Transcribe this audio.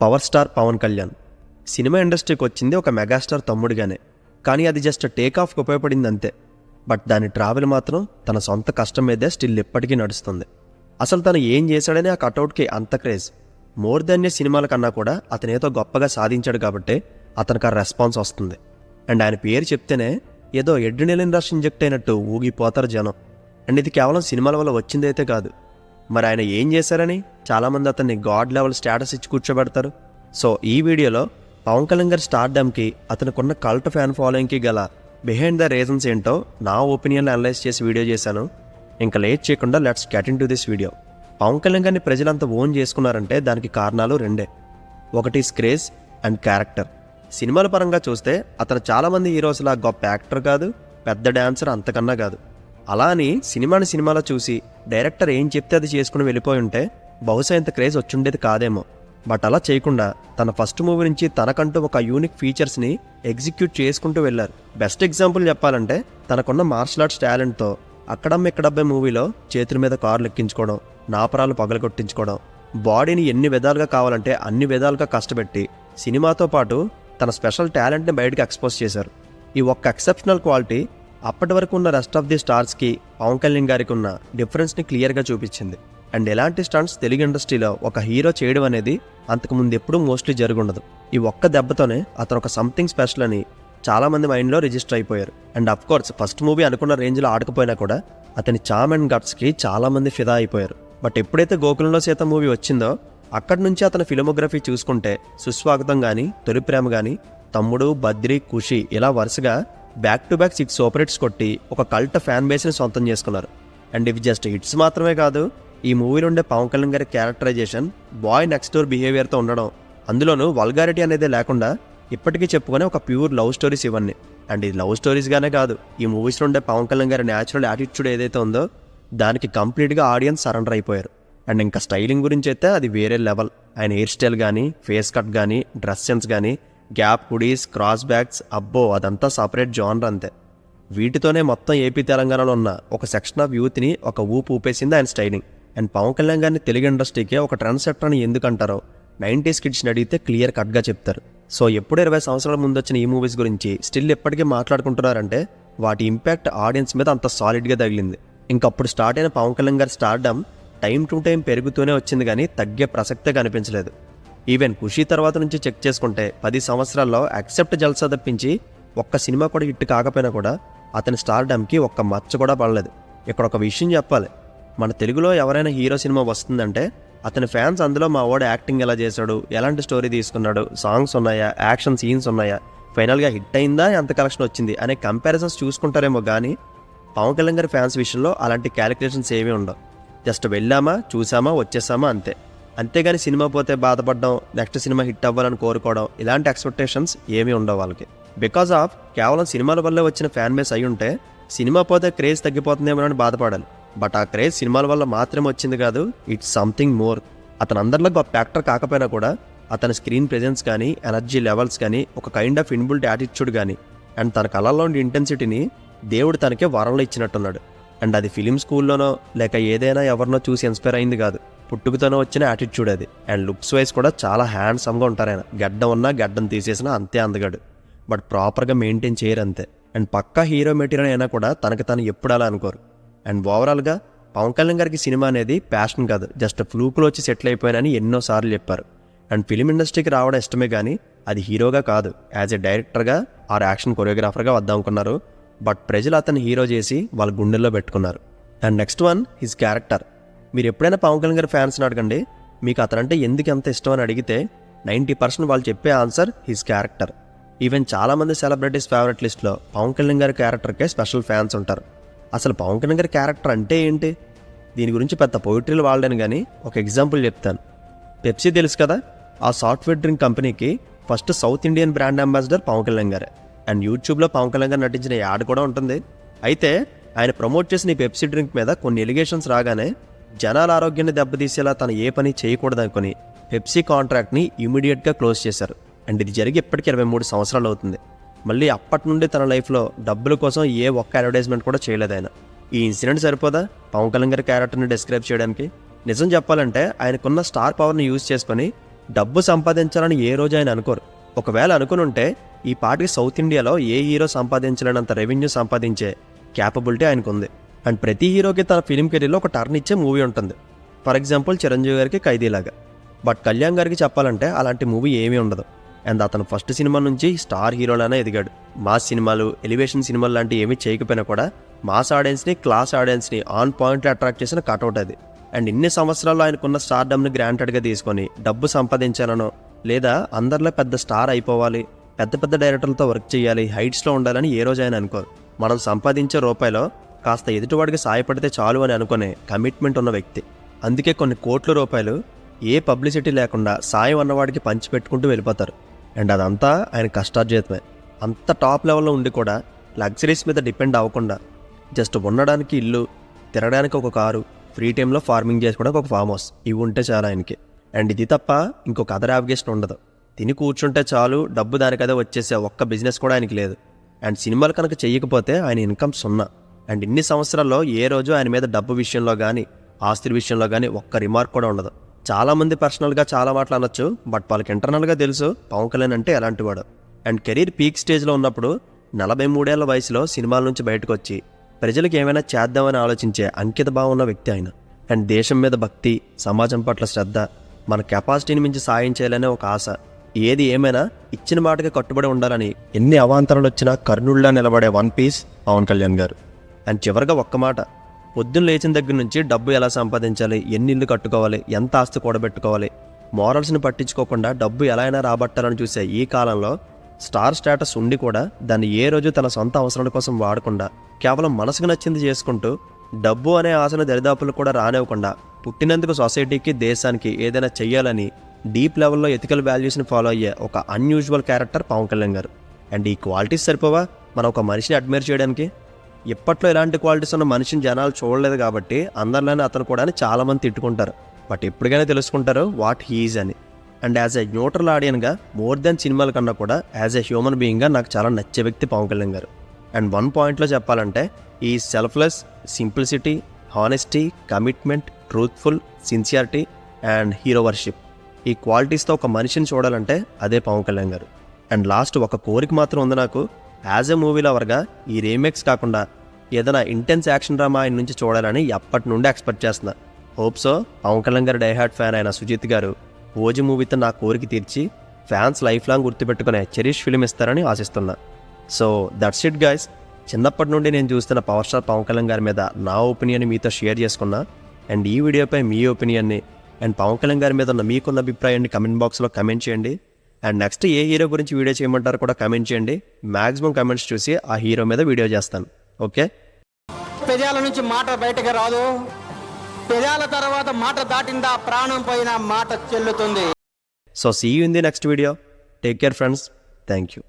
Power star Pawan Kalyan సినిమా ఇండస్ట్రీకి వచ్చింది ఒక మెగాస్టార్ తమ్ముడిగానే. కానీ అది జస్ట్ టేక్ ఆఫ్కి ఉపయోగపడింది అంతే. బట్ దాని ట్రావెల్ మాత్రం తన సొంత కష్టం మీదే స్టిల్ ఇప్పటికీ నడుస్తుంది. అసలు తను ఏం చేశాడని ఆ కటౌట్కి అంత క్రేజ్. మోర్ దెన్ సినిమాల కన్నా కూడా అతనేదో గొప్పగా సాధించాడు కాబట్టి అతనికి ఆ రెస్పాన్స్ వస్తుంది. అండ్ ఆయన పేరు చెప్తేనే ఏదో ఎడ్రినలిన్ రష్ ఇంజెక్ట్ అయినట్టు ఊగిపోతారు జనం. అండ్ ఇది కేవలం సినిమాల వల్ల వచ్చిందైతే కాదు. మరి ఆయన ఏం చేశారని చాలామంది అతన్ని గాడ్ లెవెల్ స్టేటస్ ఇచ్చి కూర్చోబెడతారు. సో ఈ వీడియోలో పవన్ కళ్యాణ్ గారి స్టార్డమ్కి అతనికున్న కల్ట్ ఫ్యాన్ ఫాలోయింగ్కి గల బిహైండ్ ద రీజన్స్ ఏంటో నా ఒపీనియన్ అనలైజ్ చేసి వీడియో చేశాను. ఇంకా లేట్ చేయకుండా let's get into this video. Pawan Kalyan గారిని ప్రజలంతా ఓన్ చేసుకున్నారంటే దానికి కారణాలు రెండే. ఒకటి క్రేజ్ అండ్ క్యారెక్టర్. సినిమాల పరంగా చూస్తే అతను చాలామంది హీరోస్లా గొప్ప యాక్టర్ కాదు, పెద్ద డాన్సర్ అంతకన్నా కాదు. అలా అని సినిమాలో చూసి డైరెక్టర్ ఏం చెప్తే అది చేసుకుని వెళ్ళిపోయి ఉంటే బహుశా ఇంత క్రేజ్ వచ్చుండేది కాదేమో. బట్ అలా చేయకుండా తన ఫస్ట్ మూవీ నుంచి తనకంటూ ఒక యూనిక్ ఫీచర్స్ని ఎగ్జిక్యూట్ చేసుకుంటూ వెళ్ళారు. బెస్ట్ ఎగ్జాంపుల్ చెప్పాలంటే తనకున్న మార్షల్ ఆర్ట్స్ టాలెంట్తో ఇక్కడబ్బాయి మూవీలో చేతుల మీద కార్లు ఎక్కించుకోవడం, నాపరాలు పగలగొట్టించుకోవడం, బాడీని ఎన్ని విధాలుగా కావాలంటే అన్ని విధాలుగా కష్టపెట్టి సినిమాతో పాటు తన స్పెషల్ టాలెంట్ని బయటకు ఎక్స్పోజ్ చేశారు. ఈ ఒక్క ఎక్సెప్షనల్ క్వాలిటీ అప్పటి వరకు ఉన్న రెస్ట్ ఆఫ్ ది స్టార్స్కి పవన్ కళ్యాణ్ గారికి ఉన్న డిఫరెన్స్ని క్లియర్గా చూపించింది. అండ్ ఎలాంటి స్టంట్స్ తెలుగు ఇండస్ట్రీలో ఒక హీరో చేయడం అనేది అంతకుముందు ఎప్పుడూ మోస్ట్లీ జరుగుండదు. ఈ ఒక్క దెబ్బతోనే అతను ఒక సంథింగ్ స్పెషల్ అని చాలామంది మైండ్లో రిజిస్టర్ అయిపోయారు. And of course first movie అనుకున్న రేంజ్లో ఆడకపోయినా కూడా అతని చామ్ అండ్ గట్స్కి చాలామంది ఫిదా అయిపోయారు. బట్ ఎప్పుడైతే గోకులంలో సీత మూవీ వచ్చిందో అక్కడి నుంచి అతని ఫిల్మోగ్రఫీ చూసుకుంటే సుస్వాగతం కానీ, తొలి ప్రేమ కానీ, తమ్ముడు, బద్రి, ఖుషి ఇలా వరుసగా back to back 6 super hits కొట్టి ఒక కల్ట్ ఫ్యాన్ బేస్ని సొంతం చేసుకున్నారు. అండ్ ఇవి జస్ట్ హిట్స్ మాత్రమే కాదు, ఈ మూవీలో ఉండే పవన్ కళ్యాణ్ గారి క్యారెక్టరైజేషన్ బాయ్ నెక్స్ట్ డోర్ బిహేవియర్తో ఉండడం, అందులోనూ వల్గారిటీ అనేది లేకుండా ఇప్పటికీ చెప్పుకునే ఒక ప్యూర్ లవ్ స్టోరీస్ ఇవన్నీ. అండ్ ఇది లవ్ స్టోరీస్గానే కాదు, ఈ మూవీస్లో ఉండే పవన్ కళ్యాణ్ గారి న్యాచురల్ యాటిట్యూడ్ ఏదైతే ఉందో దానికి కంప్లీట్గా ఆడియన్స్ సరెండర్ అయిపోయారు. అండ్ ఇంకా స్టైలింగ్ గురించి అయితే అది వేరే లెవెల్. ఆయన హెయిర్ స్టైల్ కానీ, ఫేస్ కట్ కానీ, డ్రెస్ సెన్స్ కానీ, గ్యాప్ హుడీస్, క్రాస్ బ్యాగ్స్, అబ్బో అదంతా సపరేట్ జానర్ అంతే. వీటితోనే మొత్తం ఏపీ తెలంగాణలో ఉన్న ఒక సెక్షన్ ఆఫ్ యూత్ని ఒక ఊపేసింది ఆయన స్టైలింగ్. అండ్ పవన్ కళ్యాణ్ గారిని తెలుగు ఇండస్ట్రీకి ఒక ట్రెండ్ సెట్టర్ అని ఎందుకంటారో 90s కిడ్స్ని అడిగితే క్లియర్ కట్గా చెప్తారు. సో ఎప్పుడు 20 సంవత్సరాల ముందు వచ్చిన ఈ మూవీస్ గురించి స్టిల్ ఎప్పటికీ మాట్లాడుకుంటున్నారంటే వాటి ఇంపాక్ట్ ఆడియన్స్ మీద అంత సాలిడ్గా తగిలింది. ఇంకప్పుడు స్టార్ట్ అయిన పవన్ కళ్యాణ్ గారి స్టార్డమ్ టైం టు టైం పెరుగుతూనే వచ్చింది కానీ తగ్గే ప్రసక్తే కనిపించలేదు. ఈవెన్ ఖుషి తర్వాత నుంచి చెక్ చేసుకుంటే 10 సంవత్సరాల్లో యాక్సెప్ట్ జల్సా తప్పించి ఒక్క సినిమా కూడా హిట్ కాకపోయినా కూడా అతని స్టార్డమ్కి ఒక్క మచ్చ కూడా పడలేదు. ఇక్కడ ఒక విషయం చెప్పాలి, మన తెలుగులో ఎవరైనా హీరో సినిమా వస్తుందంటే అతని ఫ్యాన్స్ అందులో మా వాడు యాక్టింగ్ ఎలా చేశాడు, ఎలాంటి స్టోరీ తీసుకున్నాడు, సాంగ్స్ ఉన్నాయా, యాక్షన్ సీన్స్ ఉన్నాయా, ఫైనల్గా హిట్ అయిందా, ఎంత కలెక్షన్ వచ్చింది అనే కంపారిజన్స్ చూసుకుంటారేమో కానీ పవన్ కళ్యాణ్ గారి ఫ్యాన్స్ విషయంలో అలాంటి క్యాలిక్యులేషన్స్ ఏమీ ఉండవు. జస్ట్ వెళ్ళామా, చూసామా, వచ్చేసామా అంతే. అంతేగాని సినిమా పోతే బాధపడడం, నెక్స్ట్ సినిమా హిట్ అవ్వాలని కోరుకోవడం ఇలాంటి ఎక్స్పెక్టేషన్స్ ఏమీ ఉండవు వాళ్ళకి. బికాజ్ ఆఫ్ కేవలం సినిమాల వల్లే వచ్చిన ఫ్యాన్ బేస్ అయి ఉంటే సినిమా పోతే క్రేజ్ తగ్గిపోతుందేమో అని బాధపడాలి. బట్ ఆ క్రేజ్ సినిమాల వల్ల మాత్రమే వచ్చింది కాదు, ఇట్స్ సంథింగ్ మోర్. అతను అందరిలో గొప్ప యాక్టర్ కాకపోయినా కూడా అతని స్క్రీన్ ప్రెజెన్స్ కానీ, ఎనర్జీ లెవెల్స్ కానీ, ఒక కైండ్ ఆఫ్ ఇన్బిల్ట్ యాటిట్యూడ్ కానీ అండ్ తన కళల్లో ఉండే ఇంటెన్సిటీని దేవుడు తనకే వరంలో ఇచ్చినట్టున్నాడు. అండ్ అది ఫిలిం స్కూల్లోనో లేక ఏదైనా ఎవరినో చూసి ఇన్స్పైర్ అయింది కాదు, పుట్టుకతోనో వచ్చిన యాటిట్యూడ్ అది. అండ్ లుక్స్ వైజ్ కూడా చాలా హ్యాండ్సమ్గా ఉంటారు ఆయన. గడ్డం ఉన్నా గడ్డం తీసేసినా అంతే అందగాడు. బట్ ప్రాపర్గా మెయింటైన్ చేయరు అంతే. అండ్ పక్కా హీరో మెటీరియల్ అయినా కూడా తనకు తను ఎప్పుడు అలా అనుకోరు. అండ్ ఓవరాల్గా పవన్ కళ్యాణ్ గారికి సినిమా అనేది ప్యాషన్ కాదు, జస్ట్ ఫ్లూక్లో వచ్చి సెటిల్ అయిపోయానని ఎన్నోసార్లు చెప్పారు. అండ్ ఫిలిం ఇండస్ట్రీకి రావడం ఇష్టమే కానీ అది హీరోగా కాదు, యాజ్ ఎ డైరెక్టర్గా ఆర్ యాక్షన్ కొరియోగ్రాఫర్గా వద్దామనుకున్నారు. బట్ ప్రజలు అతన్ని హీరో చేసి వాళ్ళ గుండెల్లో పెట్టుకున్నారు. And next one his character. మీరు ఎప్పుడైనా పవన్ కళ్యాణ్ గారి ఫ్యాన్స్ని అడగండి, మీకు అతనంటే ఎందుకు ఎంత ఇష్టం అని అడిగితే 90% వాళ్ళు చెప్పే ఆన్సర్ హిస్ క్యారెక్టర్. ఈవెన్ చాలామంది సెలబ్రిటీస్ ఫేవరెట్ లిస్ట్లో పవన్ కళ్యాణ్ గారి క్యారెక్టర్కే స్పెషల్ ఫ్యాన్స్ ఉంటారు. అసలు పవన్ కళ్యాణ్ గారి క్యారెక్టర్ అంటే ఏంటి? దీని గురించి పెద్ద పోయిటరీలు వాడలేను కానీ ఒక ఎగ్జాంపుల్ చెప్తాను. పెప్సీ తెలుసు కదా, ఆ సాఫ్ట్వేర్ డ్రింక్ కంపెనీకి first south Indian brand ambassador Pawan Kalyan గారే. అండ్ యూట్యూబ్లో పవన్ కళ్యాణ్ గారు నటించిన యాడ్ కూడా ఉంటుంది. అయితే ఆయన ప్రమోట్ చేసిన ఈ పెప్సీ డ్రింక్ మీద కొన్ని ఎలిగేషన్స్ రాగానే జనాల ఆరోగ్యాన్ని దెబ్బతీసేలా తను ఏ పని చేయకూడదనుకుని పెప్సీ కాంట్రాక్ట్ని ఇమీడియట్గా క్లోజ్ చేశారు. అండ్ ఇది జరిగి ఇప్పటికీ 23 సంవత్సరాలు అవుతుంది. మళ్ళీ అప్పటి నుండి తన లైఫ్లో డబ్బుల కోసం ఏ ఒక్క అడ్వర్టైజ్మెంట్ కూడా చేయలేదు ఆయన. ఈ ఇన్సిడెంట్ సరిపోదా పవన్ కళ్యాణ్ గారి క్యారెక్టర్ని డిస్క్రైబ్ చేయడానికి? నిజం చెప్పాలంటే ఆయనకున్న స్టార్ పవర్ని యూజ్ చేసుకొని డబ్బు సంపాదించాలని ఏ రోజు ఆయన అనుకోరు. ఒకవేళ అనుకునుంటే ఈ పాటికి సౌత్ ఇండియాలో ఏ హీరో సంపాదించలేనంత రెవెన్యూ సంపాదించే క్యాపబిలిటీ ఆయనకు ఉంది. అండ్ ప్రతి హీరోకి తన ఫిలిం కెరీర్లో ఒక టర్న్ ఇచ్చే మూవీ ఉంటుంది. ఫర్ ఎగ్జాంపుల్ చిరంజీవి గారికి ఖైదీలాగా. బట్ కళ్యాణ్ గారికి చెప్పాలంటే అలాంటి మూవీ ఏమీ ఉండదు. అండ్ అతను ఫస్ట్ సినిమా నుంచి స్టార్ హీరోలానే ఎదిగాడు. మాస్ సినిమాలు, ఎలివేషన్ సినిమాలు లాంటివి ఏమీ చేయకపోయినా కూడా మాస్ ఆడియన్స్ని, క్లాస్ ఆడియన్స్ని ఆన్ పాయింట్లో అట్రాక్ట్ చేసిన కటౌట్ అది. అండ్ ఇన్ని సంవత్సరాల్లో ఆయనకున్న స్టార్డమ్ని గ్రాంటెడ్గా తీసుకొని డబ్బు సంపాదించాలనో, లేదా అందరిలో పెద్ద స్టార్ అయిపోవాలి, పెద్ద పెద్ద డైరెక్టర్లతో వర్క్ చేయాలి, హైట్స్లో ఉండాలని ఏ రోజు ఆయన అనుకోరు. మనం సంపాదించే రూపాయలో కాస్త ఎదుటివాడికి సాయపడితే చాలు అని అనుకునే కమిట్మెంట్ ఉన్న వ్యక్తి. అందుకే కొన్ని కోట్ల రూపాయలు ఏ పబ్లిసిటీ లేకుండా సాయం అన్నవాడికి పంచిపెట్టుకుంటూ వెళ్ళిపోతారు. అండ్ అదంతా ఆయన కష్టార్జితమే. అంత టాప్ లెవెల్లో ఉండి కూడా లగ్జరీస్ మీద డిపెండ్ అవ్వకుండా జస్ట్ ఉండడానికి ఇల్లు, తిరగడానికి ఒక కారు, ఫ్రీ టైంలో ఫార్మింగ్ చేసుకోవడానికి ఒక ఫామ్ హౌస్, ఇవి ఉంటే చాలు ఆయనకి. అండ్ ఇది తప్ప ఇంకొక అదర్ యావిగేషన్ ఉండదు. తిని కూర్చుంటే చాలు, డబ్బు దానికదే వచ్చేసే ఒక్క బిజినెస్ కూడా ఆయనకి లేదు. అండ్ సినిమాలు కనుక చెయ్యకపోతే ఆయన ఇన్కమ్ సున్నా. అండ్ ఇన్ని సంవత్సరాల్లో ఏ రోజు ఆయన మీద డబ్బు విషయంలో కానీ, ఆస్తుల విషయంలో కానీ ఒక్క రిమార్క్ కూడా ఉండదు. చాలామంది పర్సనల్గా చాలా మాటలు అనొచ్చు, బట్ వాళ్ళకి ఇంటర్నల్గా తెలుసు పవన్ కళ్యాణ్ అంటే ఎలాంటి వాడు. అండ్ కెరీర్ పీక్ స్టేజ్లో ఉన్నప్పుడు 43 ఏళ్ల వయసులో సినిమాల నుంచి బయటకు వచ్చి ప్రజలకు ఏమైనా చేద్దామని ఆలోచించే అంకిత భావం ఉన్న వ్యక్తి ఆయన. అండ్ దేశం మీద భక్తి, సమాజం పట్ల శ్రద్ధ, మన కెపాసిటీని మించి సాయం చేయాలనే ఒక ఆశ. ఏది ఏమైనా ఇచ్చిన మాటకి కట్టుబడి ఉండాలని ఎన్ని అవాంతరాలు వచ్చినా కర్ణుల్లా నిలబడే వన్ పీస్ పవన్ కళ్యాణ్ గారు. అండ్ చివరిగా ఒక్క మాట, పొద్దున్న లేచిన దగ్గర నుంచి డబ్బు ఎలా సంపాదించాలి, ఎన్ని ఇల్లు కట్టుకోవాలి, ఎంత ఆస్తి కూడబెట్టుకోవాలి, మోరల్స్ని పట్టించుకోకుండా డబ్బు ఎలా అయినా రాబట్టాలని చూసే ఈ కాలంలో స్టార్ స్టేటస్ ఉండి కూడా దాన్ని ఏ రోజు తన సొంత అవసరాల కోసం వాడకుండా కేవలం మనసుకు నచ్చింది చేసుకుంటూ డబ్బు అనే ఆశను దరిదాపులు కూడా రానివ్వకుండా పుట్టినందుకు సొసైటీకి, దేశానికి ఏదైనా చెయ్యాలని డీప్ లెవెల్లో ఎథికల్ వాల్యూస్ని ఫాలో అయ్యే ఒక అన్యూజువల్ క్యారెక్టర్ పవన్ కళ్యాణ్ గారు. అండ్ ఈ క్వాలిటీస్ సరిపోవా మనం ఒక మనిషిని అడ్మైర్ చేయడానికి? ఇప్పట్లో ఇలాంటి క్వాలిటీస్ ఉన్న మనిషిని జనాలు చూడలేదు కాబట్టి అందరిలోనే అతను కూడా చాలామంది తిట్టుకుంటారు. బట్ ఎప్పటికైనా తెలుసుకుంటారు వాట్ హీఈజ్ అని. అండ్ యాజ్ ఎ న్యూట్రల్ ఆడియన్గా మోర్ దెన్ సినిమాల కన్నా కూడా యాజ్ ఎ హ్యూమన్ బీయింగ్గా నాకు చాలా నచ్చే వ్యక్తి పవన్ కళ్యాణ్ గారు. అండ్ వన్ పాయింట్లో చెప్పాలంటే ఈ selfless, simplicity, honesty, commitment, truthful, sincerity and hero worship, ఈ క్వాలిటీస్తో ఒక మనిషిని చూడాలంటే అదే పవన్ కళ్యాణ్ గారు. అండ్ లాస్ట్ ఒక కోరిక మాత్రం ఉంది నాకు, యాజ్ ఎ మూవీ లవర్గా ఈ రీమేక్స్ కాకుండా ఏదైనా ఇంటెన్స్ యాక్షన్ డ్రామా ఆయన నుంచి చూడాలని ఎప్పటి నుండి ఎక్స్పెక్ట్ చేస్తున్నా. హోప్సో పవన్ కళ్యాణ్ గారు డైహార్డ్ ఫ్యాన్ అయిన సుజిత్ గారు ఓజీ మూవీతో నా కోరిక తీర్చి ఫ్యాన్స్ లైఫ్ లాంగ్ గుర్తుపెట్టుకునే చెరిష్ ఫిలిం ఇస్తారని ఆశిస్తున్నా. So that's it guys. చిన్నప్పటి నుండి నేను చూస్తున్న పవర్ స్టార్ పవన్ కళ్యాణ్ గారి మీద నా ఒపీనియన్ని మీతో షేర్ చేసుకున్నా. అండ్ ఈ వీడియోపై మీ ఒపీనియన్ని అండ్ పవన్ కళ్యాణ్ గారి మీద ఉన్న మీకున్న అభిప్రాయాన్ని కమెంట్ బాక్స్లో కమెంట్ చేయండి. అండ్ నెక్స్ట్ ఏ హీరో గురించి వీడియో చేయమంటారో కూడా కమెంట్ చేయండి. మ్యాక్సిమం కమెంట్స్ చూసి ఆ హీరో మీద వీడియో చేస్తాను. ఓకే, పెదాల నుంచి మాట బయటకు రాదు, పెదాల తర్వాత మాట దాటిందా ప్రాణం పైన మాట చెల్లుతుంది. So see you in the next video. Take care friends. Thank you.